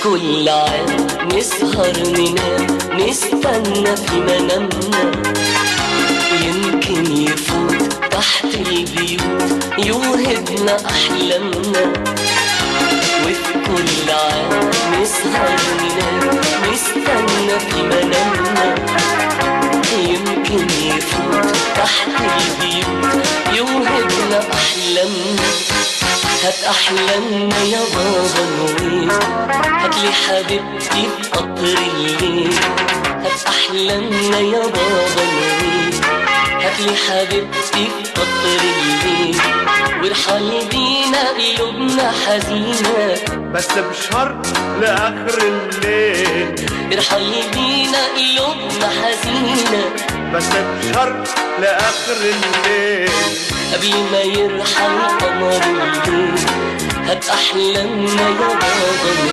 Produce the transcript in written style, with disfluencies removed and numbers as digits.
كل عام نسهر ننام نستنى في منامنا، يمكن يفوت تحت البيوت يوهبنا أحلامنا. وفي كل عام نسهر ننام نستنى في منامنا، يمكن يفوت تحت البيوت يوهبنا أحلامنا. هات أحلامنا يا بابا نويل، هاتلي حبيبتي في قطر الليل. هات أحلامنا يا بابا نويل، هاتلي حبيبتي في قطر الليل. وارحل بينا قلوبنا حزينة بس بشرط لآخر الليل. ارحل بينا قلوبنا حزينة بس بشرط لآخر الليل. قبل ما يرحل قمر الليل، هات أحلامنا يا بابا.